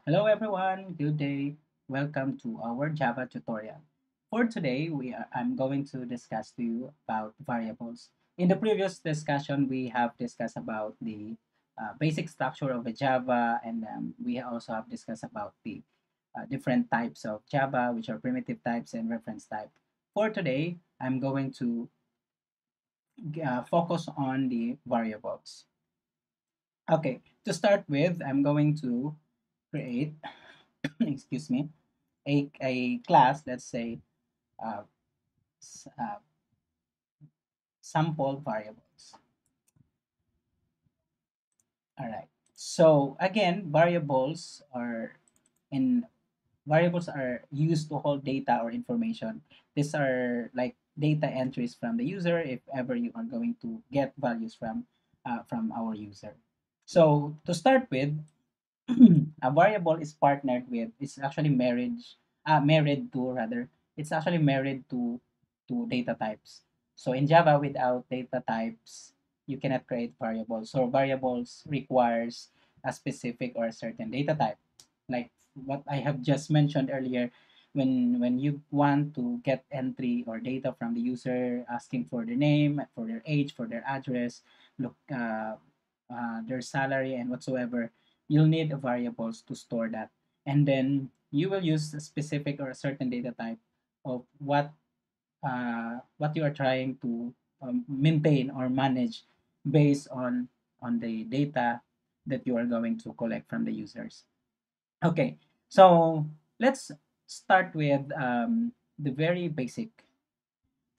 Hello everyone, good day. Welcome to our Java tutorial. For today, I'm going to discuss to you about variables. In the previous discussion, we have discussed about the basic structure of a Java, and we also have discussed about the different types of Java, which are primitive types and reference type. For today, I'm going to focus on the variables. Okay, to start with, I'm going to create, excuse me, a class, let's say uh, sample variables. All right. So again, in variables are used to hold data or information. These are like data entries from the user if ever you are going to get values from our user. So to start with, a variable is partnered with is actually married to rather it's actually married to data types. So in Java, without data types you cannot create variables. So variables requires a specific or a certain data type, like what I have just mentioned earlier. When you want to get entry or data from the user, asking for their name, for their age, for their address, look their salary and whatsoever, you'll need variables to store that. And then you will use a specific or a certain data type of what you are trying to maintain or manage based on the data that you are going to collect from the users. Okay, so let's start with the very basic,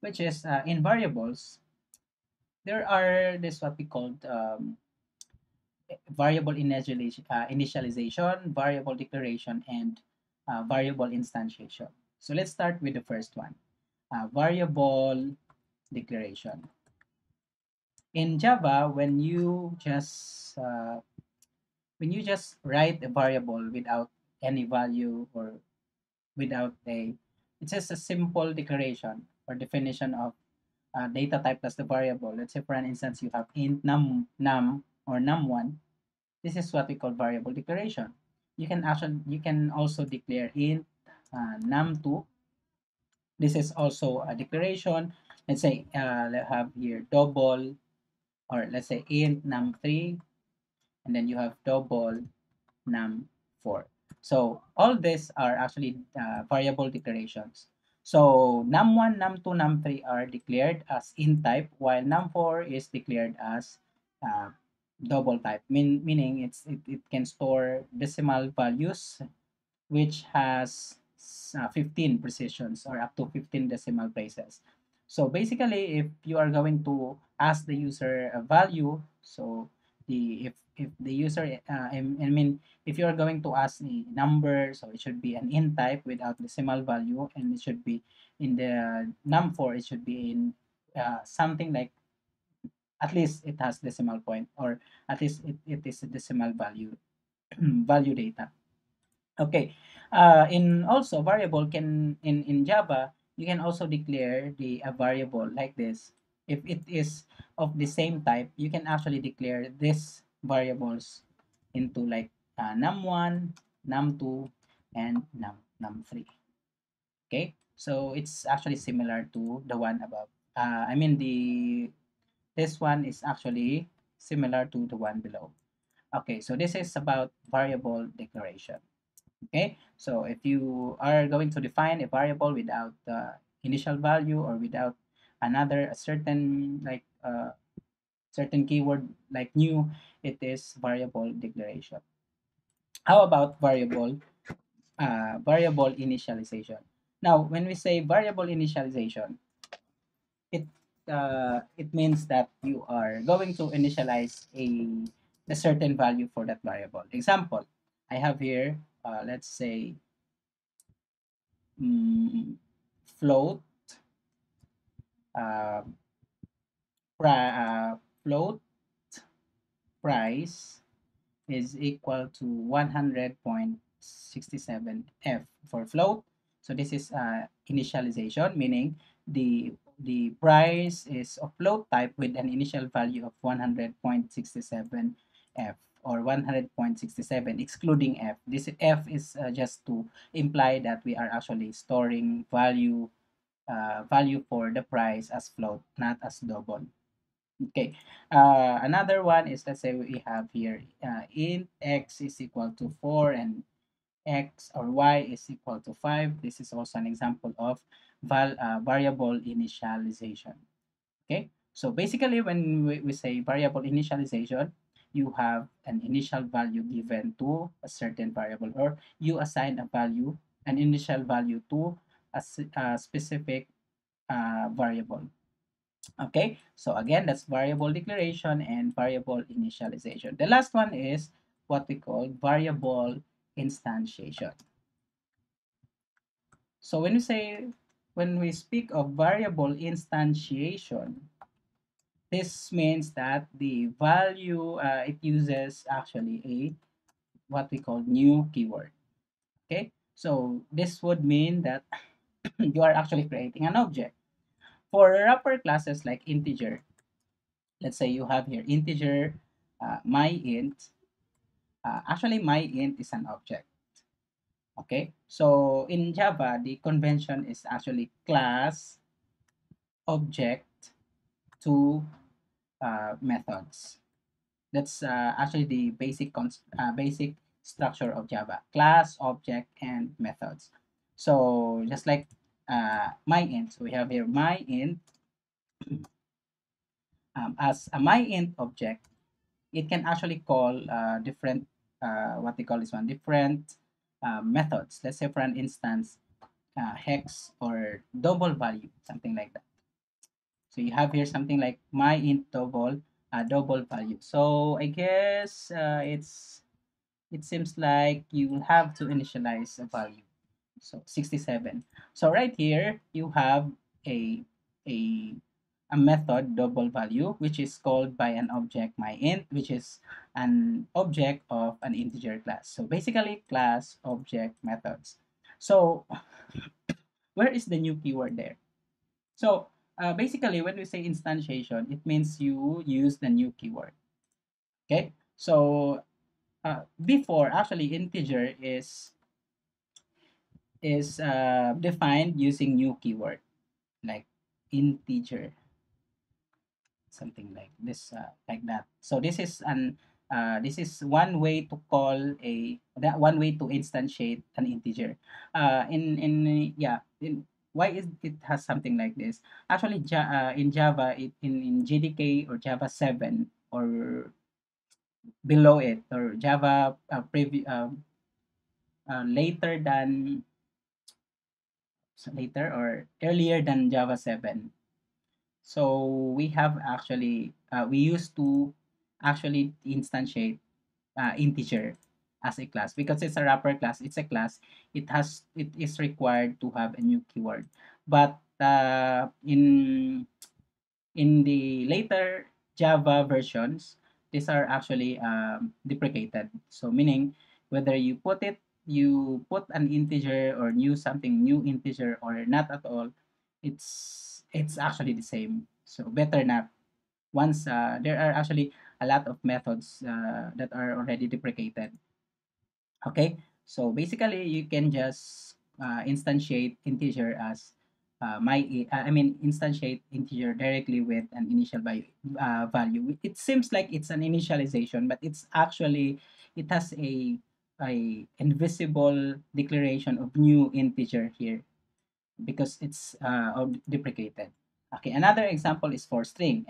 which is in variables. There are this what we call variable initialization, variable declaration, and variable instantiation. So let's start with the first one, variable declaration. In Java, when you just write a variable without any value or without a, it's just a simple declaration or definition of data type plus the variable. Let's say for an instance you have int num or num1. This is what we call variable declaration. You can also declare int num2. This is also a declaration. Let's say let's have here double, or let's say int num3, and then you have double num4. So all these are actually variable declarations. So num1, num2, num3 are declared as int type, while num4 is declared as uh, double type, meaning it can store decimal values which has 15 precisions or up to 15 decimal places. So basically, if you are going to ask the user a value, so the if the user I mean if you are going to ask the number, so it should be an int type without decimal value, and it should be in the num4, it should be in something like at least it has decimal point, or at least it is a decimal value value data. Okay. In also variable can in Java, you can also declare the a variable like this. If it is of the same type, you can actually declare these variables into like num1, num2, and num3. Okay. So it's actually similar to the one above. I mean the this one is actually similar to the one below. Okay. So this is about variable declaration. Okay, so if you are going to define a variable without the initial value or without another a certain like certain keyword like new, it is variable declaration. How about variable initialization? Now, when we say variable initialization, it it means that you are going to initialize a certain value for that variable. Example, I have here, let's say mm, float uh, float price is equal to 100.67 f for float. So this is initialization, meaning the price is of float type with an initial value of 100.67 f. or 100.67 excluding f. This f is just to imply that we are actually storing value for the price as float, not as double. Okay. Another one is, let's say we have here int x is equal to 4 and x or y is equal to 5. This is also an example of variable initialization. Okay. So basically, when we say variable initialization, you have an initial value given to a certain variable, or you assign an initial value to a specific variable. Okay, so again, that's variable declaration and variable initialization. The last one is what we call variable instantiation. So when we speak of variable instantiation, this means that the value it uses actually a what we call new keyword. Okay, so this would mean that you are actually creating an object. For wrapper classes like integer, let's say you have here integer my int. Actually, my int is an object. Okay, so in Java, the convention is actually class, object, to methods. That's actually the basic structure of Java: class, object, and methods. So just like my int, so we have here my int as a my int object. It can actually call different what they call this one different methods. Let's say for an instance, hex or double value, something like that. So you have here something like my int double value. So I guess it seems like you will have to initialize a value. So 67. So right here you have a a a method double value, which is called by an object myInt, which is an object of an integer class. So basically class object methods. So where is the new keyword there? So basically when we say instantiation, it means you use the new keyword. Okay. So before, actually integer is defined using new keyword like integer, something like that. So this is one way to call one way to instantiate an integer. In yeah in Why is it has something like this? Actually, in Java, in JDK or Java 7 or below it, or Java later or earlier than Java 7. So we have actually we used to actually instantiate integer as a class because it's a wrapper class. It's a class. It is required to have a new keyword. But in the later Java versions, these are actually deprecated. So meaning whether you put an integer or new integer or not at all, it's actually the same. So better not. Once there are actually a lot of methods that are already deprecated. Okay, so basically you can just instantiate integer as I mean instantiate integer directly with an initial value. It seems like it's an initialization, but it's actually it has a invisible declaration of new integer here because it's deprecated. Okay, another example is for string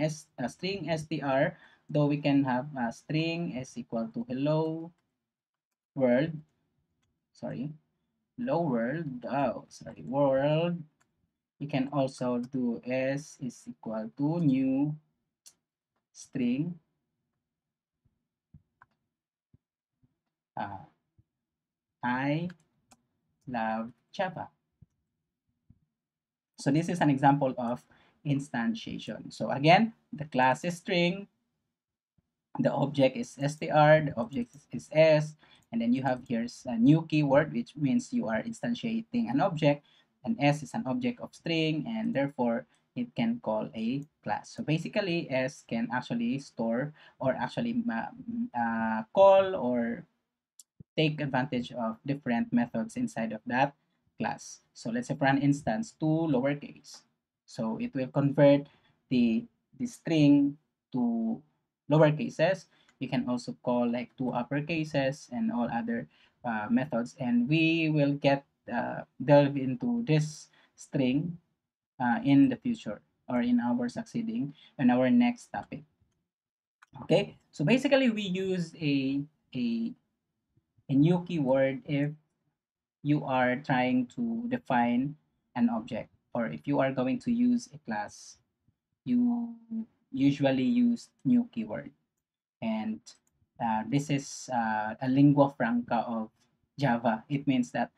string str. Though we can have string is equal to hello world, sorry, hello world, oh sorry, world. You can also do s is equal to new string uh, I love Java. So this is an example of instantiation. So again, the class is string, the object is str, the object is s, and then you have here's a new keyword, which means you are instantiating an object, and s is an object of string, and therefore it can call a class. So basically, S can actually store or actually call or take advantage of different methods inside of that class. So let's say for an instance, to lowercase. So it will convert the, the string to lower cases. You can also call like to upper cases and all other methods. And we will get delve into this string in the future or in our succeeding in our next topic. Okay, so basically we use a, a new keyword if you are trying to define an object, or if you are going to use a class, you usually use new keyword. And this is a lingua franca of Java. It means that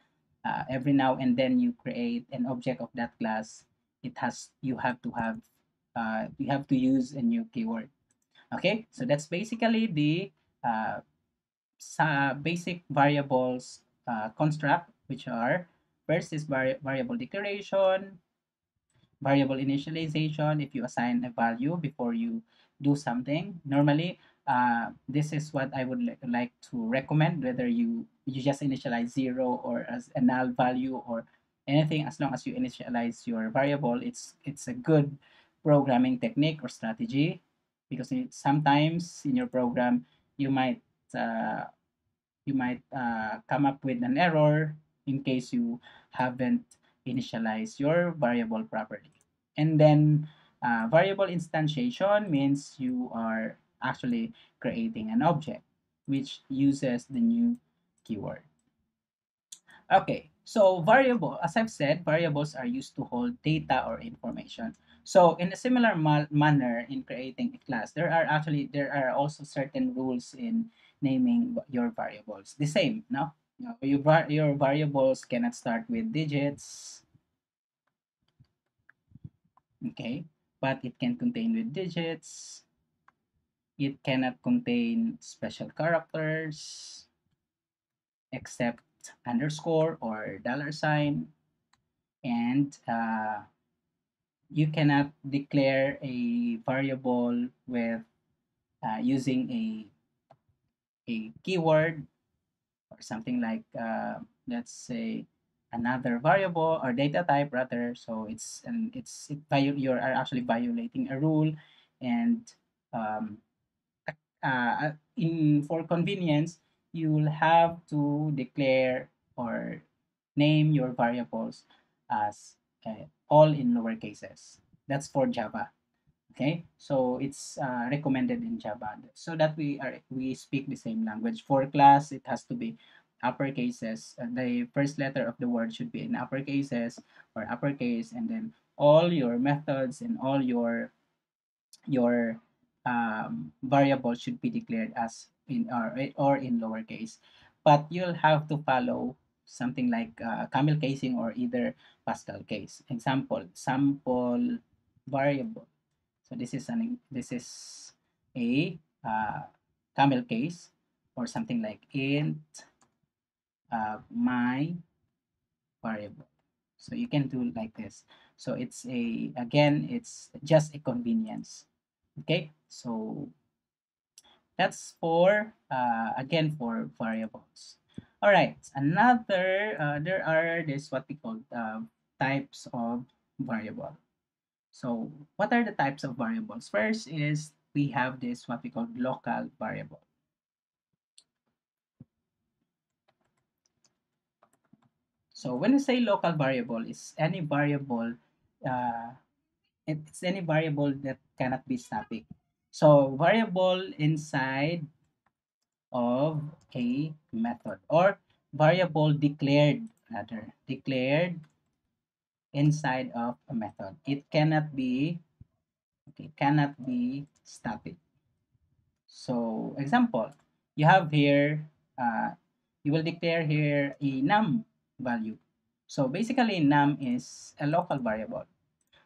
every now and then you create an object of that class, it has you have to use a new keyword. Okay, so that's basically the uh, basic variables construct, which are first is variable declaration, variable initialization. If you assign a value before you do something, normally this is what I would like to recommend, whether you just initialize zero or as a null value or anything. As long as you initialize your variable, it's a good programming technique or strategy, because sometimes in your program you might uh, come up with an error in case you haven't initialized your variable properly. And then variable instantiation means you are actually creating an object which uses the new keyword. Okay, so variable, as I've said, variables are used to hold data or information. So in a similar manner in creating a class, there are also certain rules in naming your variables. The same, no? Your variables cannot start with digits, okay? But it can contain with digits. It cannot contain special characters except underscore or dollar sign, and you cannot declare a variable with using a keyword or something like let's say another variable or data type rather. So you are actually violating a rule. And um, in for convenience, you will have to declare or name your variables as all in lower cases. That's for Java. Okay, so it's recommended in Java so that we speak the same language. For class, it has to be upper cases. The first letter of the word should be in upper cases or uppercase, and then all your methods and all your variables should be declared as in or in lowercase. But you'll have to follow something like camel casing or either Pascal case. Example, sample variable. So this is a camel case, or something like int my variable. So you can do like this. So it's a again it's just a convenience. Okay, so that's for again for variables. All right, another there are this what we call types of variable. So what are the types of variables? First is we have this what we call local variable. So when we say local variable, is any variable, uh, it's any variable that cannot be static. So variable inside of a method, or variable declared rather declared inside of a method. It cannot be okay, cannot be static. So example, you have here, you will declare here a num value. So basically num is a local variable.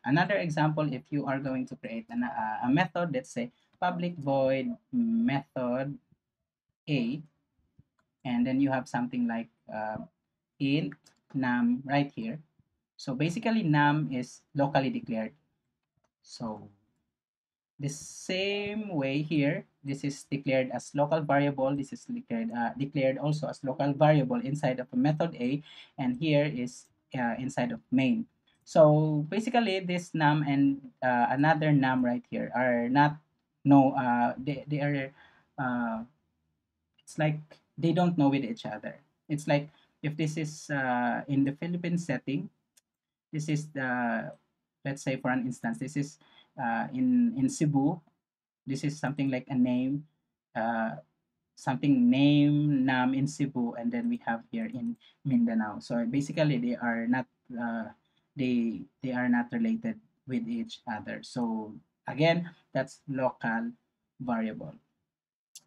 Another example, if you are going to create a method, let's say public void method A, and then you have something like int num right here. So basically num is locally declared. So the same way here, this is declared as local variable. This is declared also as local variable inside of a method A, and here is inside of main. So basically, this num and another num right here are not no they are uh, it's like they don't know with each other. It's like if this is in the Philippine setting, this is the, let's say for an instance, this is in Cebu, this is something like a name, uh, something name Nam in Cebu, and then we have here in Mindanao. So basically, they are not they are not related with each other. So again, that's local variable.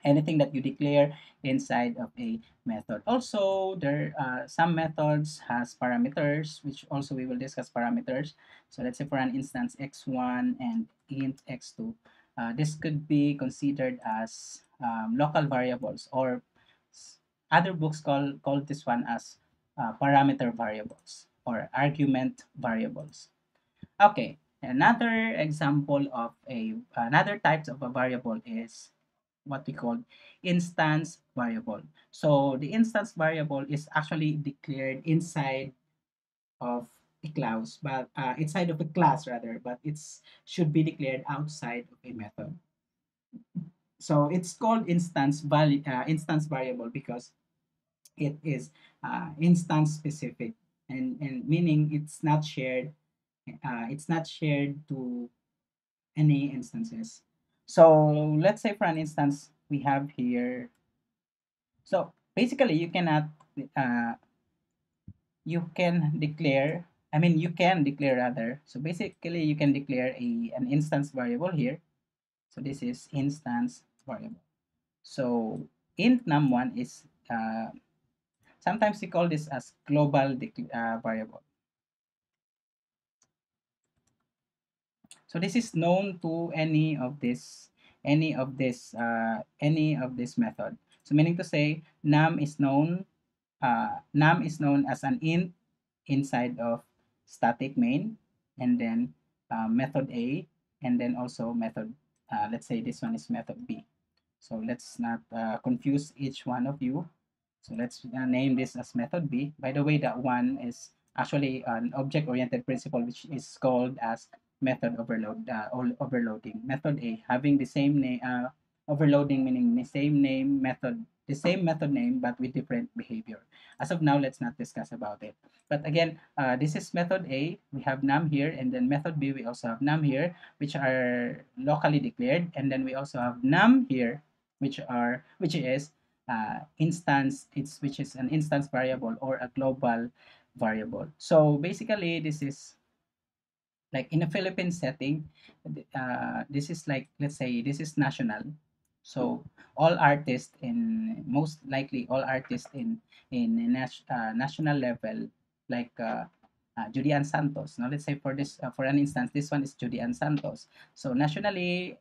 Anything that you declare inside of a method. Also, there some methods has parameters, which also we will discuss parameters. So let's say for an instance x1 and int x2, this could be considered as local variables, or other books call this one as parameter variables or argument variables. Okay, another example of another types of a variable is what we call instance variable. So the instance variable is actually declared inside of a class, but inside of a class rather, but it's should be declared outside of a method. So it's called instance variable because it is instance specific, and meaning it's not shared to any instances. So let's say for an instance we have here. So basically, uh, you can declare. I mean, you can declare rather. So basically, you can declare an instance variable here. So this is instance variable. So int num1 is sometimes we call this as global variable. So this is known to any of this method. So meaning to say, num is known as an int inside of static main, and then method A, and then also method, let's say this one is method B. So let's not confuse each one of you. So let's name this as method B. By the way, that one is actually an object-oriented principle, which is called as method overloading. Method A having the same name, overloading meaning the same method name, but with different behavior. As of now, let's not discuss about it. But again, this is method A. We have num here, and then method B, we also have num here, which are locally declared, and then we also have num here, which is which is an instance variable or a global variable. So basically, this is like in a Philippine setting. This is like, let's say this is national. So all artists, in most likely all artists in national level, like Julian Santos. Now let's say for this for an instance, this one is Julian Santos. So nationally,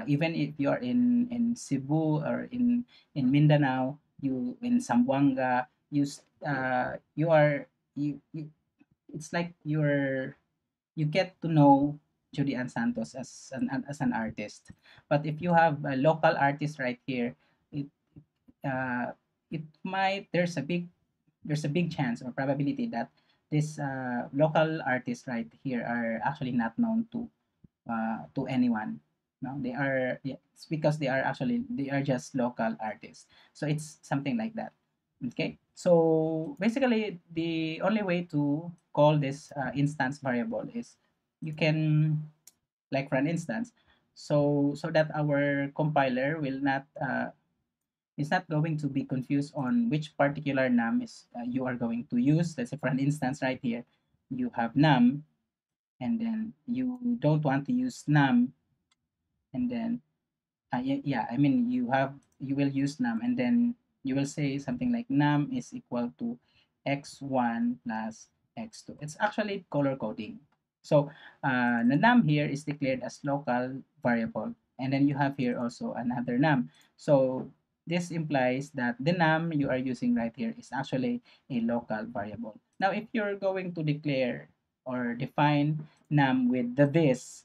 even if you are in Cebu or in Mindanao, you in Zamboanga, you are you it's like you get to know Julian Santos as an artist. But if you have a local artist right here, it uh, it might there's a big chance or probability that this local artists right here are actually not known to anyone. No, they are, yeah, it's because they are just local artists. So it's something like that. Okay. So basically, the only way to call this instance variable is you can, like for an instance, so that our compiler will not is not going to be confused on which particular num is you are going to use. Let's say for an instance right here, you have num, and then you don't want to use num, and then yeah, I mean you will use num, and then you will say something like num is equal to x1 plus x2. It's actually color coding. So the num here is declared as local variable, and then you have here also another num. So this implies that the num you are using right here is actually a local variable. Now if you're going to declare or define num with the this,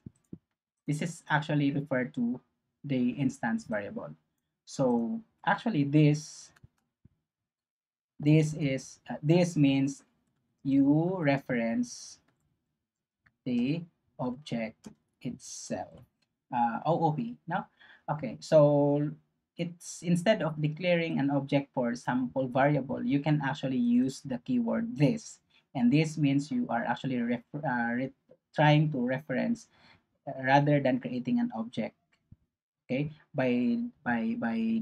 This is actually referred to the instance variable. So actually this means you reference the object itself. OOP. No? Okay, so it's instead of declaring an object for sample variable, you can actually use the keyword this. And this means you are actually trying to reference rather than creating an object. Okay, by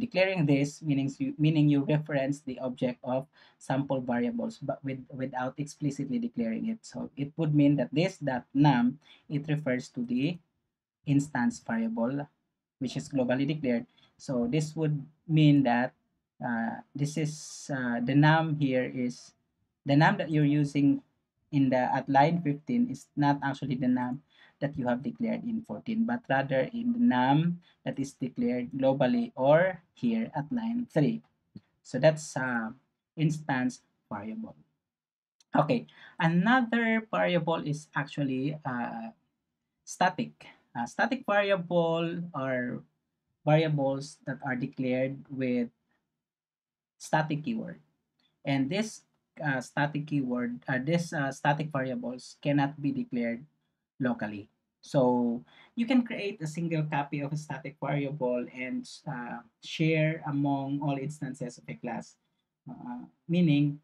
declaring this meaning you reference the object of sample variables but without explicitly declaring it. So it would mean that this dot num, it refers to the instance variable which is globally declared. So this would mean that this is the num here is the num that you're using in the at line 15 is not actually the num that you have declared in 14, but rather in the num that is declared globally or here at line 3. So that's instance variable. Okay, another variable is actually static. Static variable are variables that are declared with static keyword. And this static variables cannot be declared locally. So you can create a single copy of a static variable and share among all instances of a class. Meaning,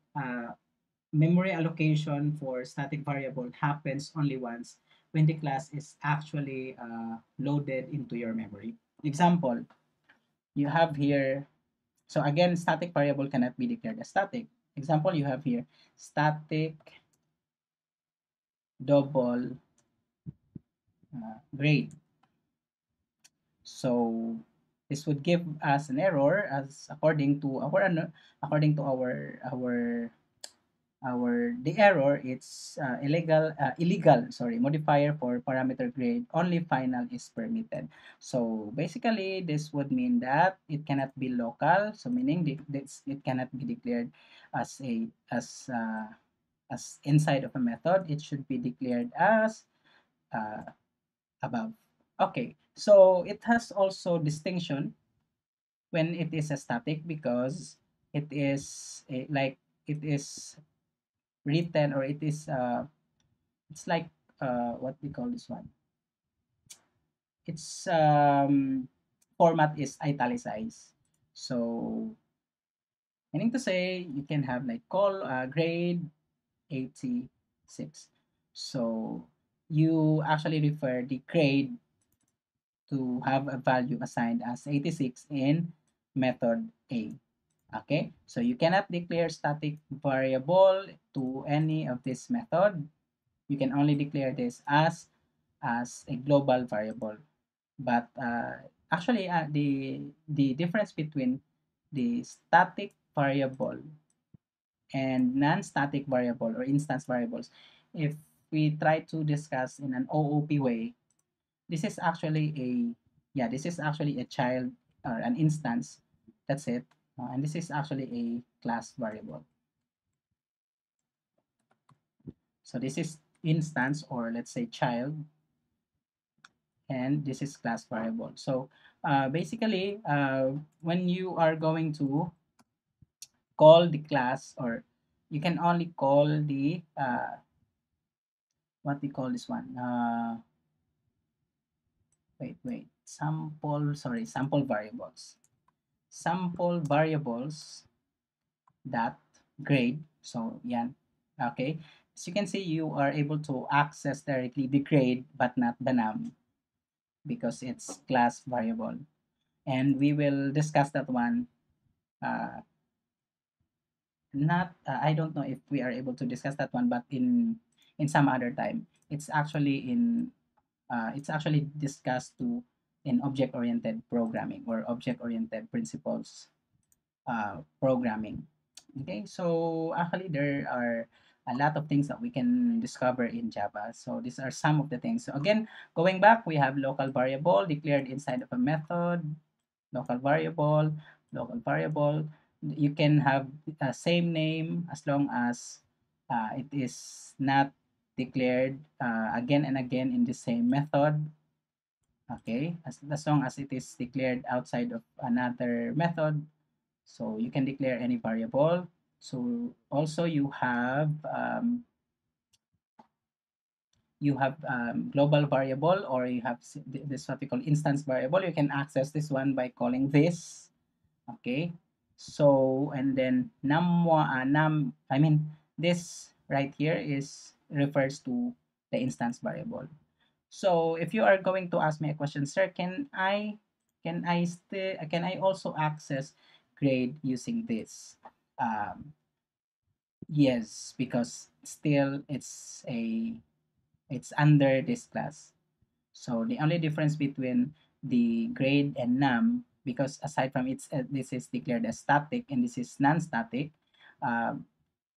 memory allocation for static variable happens only once when the class is actually loaded into your memory. Example, you have here, so again, static variable cannot be declared as static. Example, you have here static double grade. So this would give us an error as according to our the error, it's illegal, sorry, modifier for parameter grade, only final is permitted. So basically this would mean that it cannot be local, so meaning it cannot be declared as a as inside of a method. It should be declared as uh, above. Okay, so it has also distinction when it is a static because it is like it is written, or it is it's like what we call this one, its format is italicized. So meaning to say you can have like call grade 86. So you actually refer the grade to have a value assigned as 86 in method A. Okay, so you cannot declare static variable to any of this method. You can only declare this as a global variable. But actually, the difference between the static variable and non-static variable or instance variables, if we try to discuss in an OOP way, this is actually this is actually a child or an instance. That's it. And this is actually a class variable. So this is instance, or let's say child, and this is class variable. So basically, when you are going to call the class, or you can only call the what we call this one. Wait. Sample variables. Sample variables that grade. So yan. Okay. As you can see, you are able to access directly the grade, but not the num, because it's class variable. And we will discuss that one. Uh, not I don't know if we are able to discuss that one, but in some other time. It's actually discussed to in object-oriented programming or object-oriented principles programming. Okay, so actually there are a lot of things that we can discover in Java. So these are some of the things. So again, going back, we have local variable declared inside of a method, local variable, local variable. You can have a same name as long as it is not declared again and again in the same method. Okay, as long as it is declared outside of another method, so you can declare any variable. So also you have global variable, or you have this what we call instance variable. You can access this one by calling this. Okay, so and then I mean this right here is refers to the instance variable. So if you are going to ask me a question, sir, can I also access grade using this? Yes, because still it's under this class. So the only difference between the grade and num, because aside from this is declared as static and this is non-static, uh,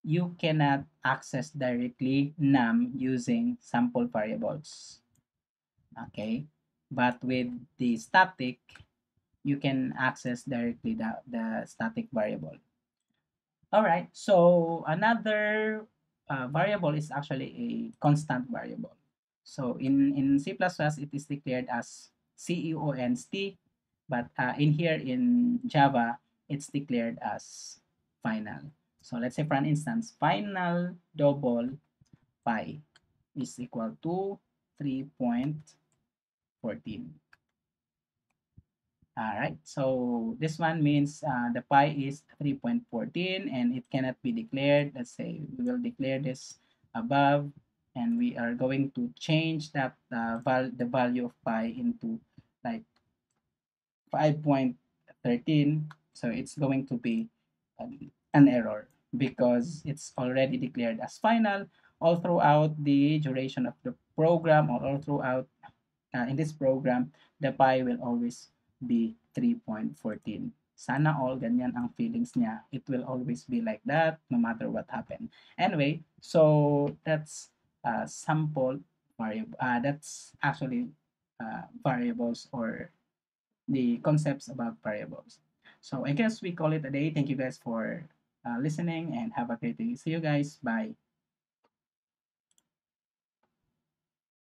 you cannot access directly num using sample variables. Okay, but with the static, you can access directly the static variable. All right, so another variable is actually a constant variable. So in C++, it is declared as const, but in here in Java, it's declared as final. So let's say for an instance, final double pi is equal to 3.14. All right, so this one means the pi is 3.14 and it cannot be declared. Let's say we will declare this above, and we are going to change that the value of pi into like 5.13. So it's going to be an error because it's already declared as final all throughout the duration of the program, or all throughout in this program, the pi will always be 3.14. Sana all ganyan ang feelings niya. It will always be like that no matter what happened. Anyway, so that's sample variable. That's actually variables, or the concepts about variables. So I guess we call it a day. Thank you guys for listening and have a great day. See you guys. Bye.